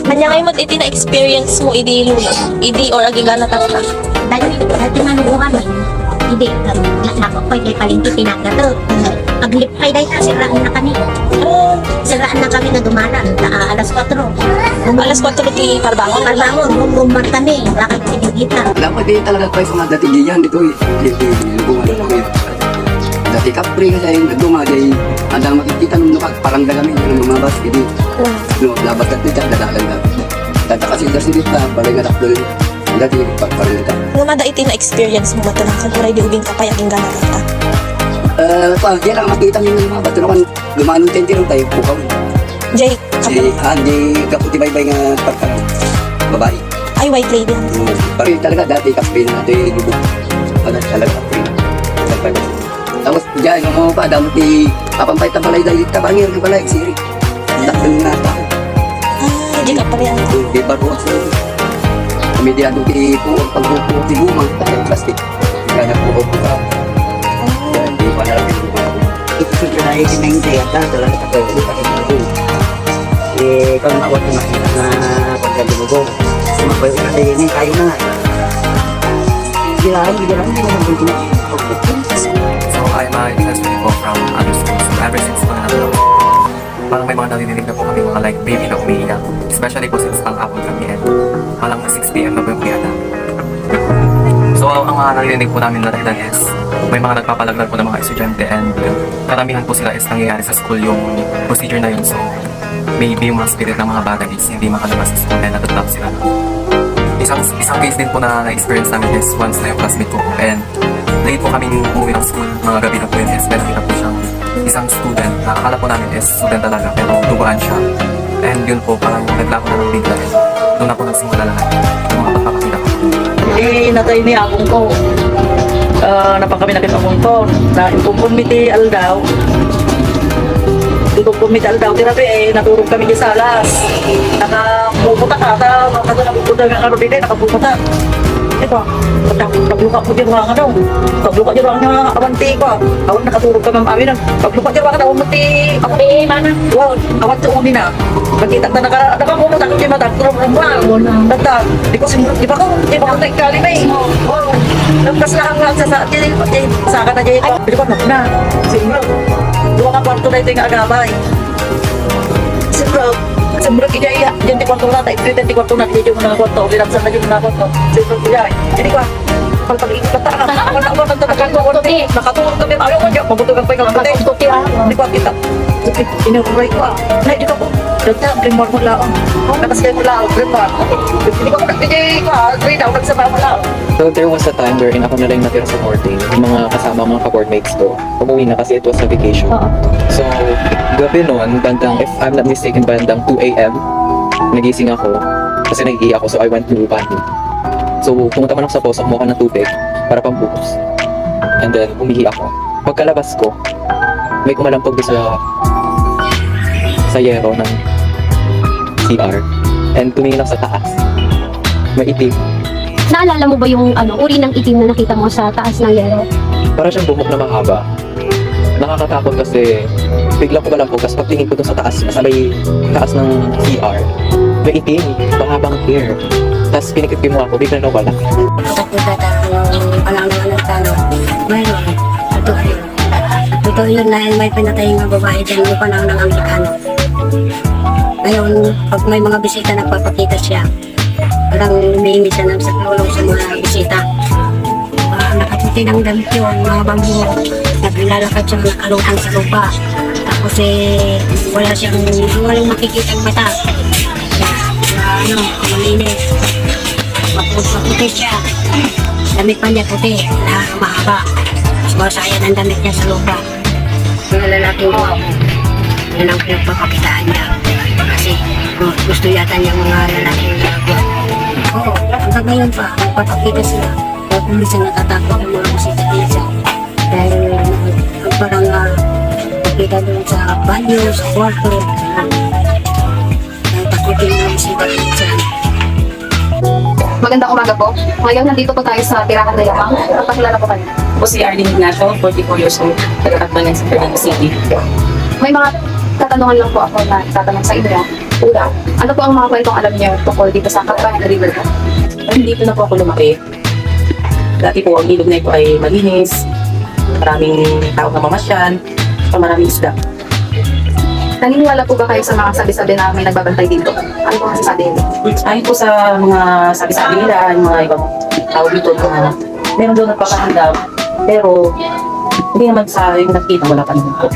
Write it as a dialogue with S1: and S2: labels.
S1: Kanya ngayon mo iti na experience mo idi or agigana tata.
S2: Dati manubo kami. Hindi, nako ko kay palengke pinagato. Aglip kay dai siraan na kami. Siraan na kami na dumanan alas 4.
S1: Alas 4 ti parbangon.
S2: Parbangon, bumbar kami. Lakad pinigita.
S3: Alam mo, di talaga tayo sa mga dati diyan dito eh. Dito lubungan ako eh. Dati kapre kasi yung nagdunga dahil andang makikita nung parang dalamin yung mga bas. Hindi, no, labas at dito, dadagan na. Dati kasi kasi dito, parang nataklo yun. Dati, parang dito.
S1: Ngumada iti na experience mo matulakan oray di ubing kapay aging gana tata.
S3: Diyan lang makita nyo yung mga bato naman. Lumanong tentirong tayo pukaw.
S1: Jay,
S3: Si Andy, kaputi baybay nga pagka babae.
S1: ay white lady.
S3: Parang talaga dati kapre na ito yung lubog. Talaga kapre. Tapos diyan, yung mga pa, damo ti papampay tabalay dahil tabangir yung balay, siri. Dakil nga tao.
S1: Jay ka pa rin.
S3: Di baruas na. Kami di ano ti puot, pagpupo, ti bumang, tayo plastic. Kaya nagpuot po ka. Kaya di pa nalang yung bumang.
S4: Ito ko na yung sinayang talaga pagkakas ito. Ikaw na awat yung makita na pagkalimugong. Sumabayo na tayo yun, kayo na nga. Hindi lang naman kunti.
S5: So I'm a classmate po from other schools. So ever since po na parang may mga narinig na po kami mga like baby na umiiyak. Especially po since pang-apple kami and malang na 6 PM na po yung umiiyak. So ang mga narinig po namin na dahilan is may mga nagpapalaglag po ng mga estudyante and karamihan po sila is nangyayari sa school yung procedure na yun. So maybe yung mga spirit ng mga bata is hindi makalabas sa school and natatrap sila. Isang case din po na na-experience namin is once na yung classmate ko po and late po kaming umuwi ng school, mga gabi na po yun is meron na po siyang isang student na akala po namin is student talaga pero dugaan siya and yun po parang naglako na ng bigla and doon na po nagsimula lahat yung mga pagpapakita ko.
S4: Natay ni akong ko. Napakami na kitamunto na ikumpumiti aldaw. Ikumpumiti aldaw. Tirabi naturog kami di salas. Nakapuputa ka. Nakapuputa nga karabide. Nakapuputa. Ito. Pagluka po dyan mga ano. Pagluka dyan mga awanti ko. Awan nakaturog ka ma'am amin. Pagluka dyan mga awanti. Ako ni mana. Wow. Awan sa uni na. Pagkita na nakapuputa ko dyan matag. Tata. Di ko simulot. Di ba ko nagkali may. Wow. Nagkas lang ang sa saka na dyan. Di ba na. Simulot. Dua ka kwarto na ito yung agabay. Simulot ijay. Diyan di kwarto na tayo. Di kwarto na. Di yung mga kwarto. Binaksan na yung mga kwarto. Simulot ijay. Jadi ko. Pag-ikot ka ta. Nakatulog kami. Ayaw ko dyan. Mabutugan pa yung kapatid. Di ko kita. Inuray ko. Nahi dito po. Dito. Grimor mo lang. Nakaskay mo lang. Grimor. Hindi ko nag-ijay ko. Green out. Nagsama mo lang.
S6: So there was a time wherein ako na lang natira sa boarding. Yung mga kasama mga ka-boardmates ko. Umuwi na kasi it was a vacation. So gabi noon, bandang, if I'm not mistaken, bandang 2 AM, nagising ako. Kasi nag-iiyak ako, so I went to bathroom. So pumunta man ako sa poso, kumuha ng tubig para pambuhos. And then umihi ako. Pagkalabas ko, may kumalampog doon sa yero ng CR. And tumingin ako sa taas. May itim.
S7: Naalala mo ba yung uri ng itim na nakita mo sa taas ng yero?
S6: Para siyang bumok na mahaba. Nakakatakot kasi biglang ko malampog kasi pagtingin ko dun sa taas, sa may taas ng CR, may itim, mahabang hair. Tapos pinikit mo ako, biglang nawala.
S2: Totoo yun dahil may pinatay nga babae dyan yung panahon ng Amerikano. Ngayon, pag may mga bisita nagpapakita siya, parang humihingi siya ng tulong sa mga bisita. Nakaputi ng damit yun, mga bambu. Naglalakad siya nakalutang sa lupa. Tapos walang makikita ang mata. Malinis. Maputi siya. Damit pa niya puti, na mahaba. Sumasayan ang damit niya sa lupa. Mga lalaking buhaw. Yan ang pinagpapakitaan niya. Kasi gusto yata niya mga lalaking buhaw. Oo, hanggang ngayon pa, nagpapakita sila. Kaya kung minsan natatakot ang mga musita niya. Dahil parang nakikita doon sa banyo, sa kwarto. Takutin mga musita niya.
S7: Magandang umaga po. Ngayon nandito po tayo sa Tirahan na Yamang. Napakilala po kayo.
S8: Ako si Arlene Ignacio, 44 years old, taga-Katmanan sa Fernando City.
S7: May mga katanungan lang po ako na tatanong sa inyo.
S9: Ula. Ano po ang mga kwentong alam niyo tungkol dito sa Kapan River?
S8: Dito na po ako lumaki. Dati po, ang ilog na ito ay malinis. Maraming tao na mamasyal. Maraming isda.
S9: Naniniwala po ba kayo sa mga sabi-sabi na may nagbabantay dito? Ano po masasabi niyo?
S8: Ayon po sa mga sabi-sabi nila, yung mga ibang tao dito, na meron doon nagpapahandam. Pero, hindi naman sa yung nakita, wala pa naman po.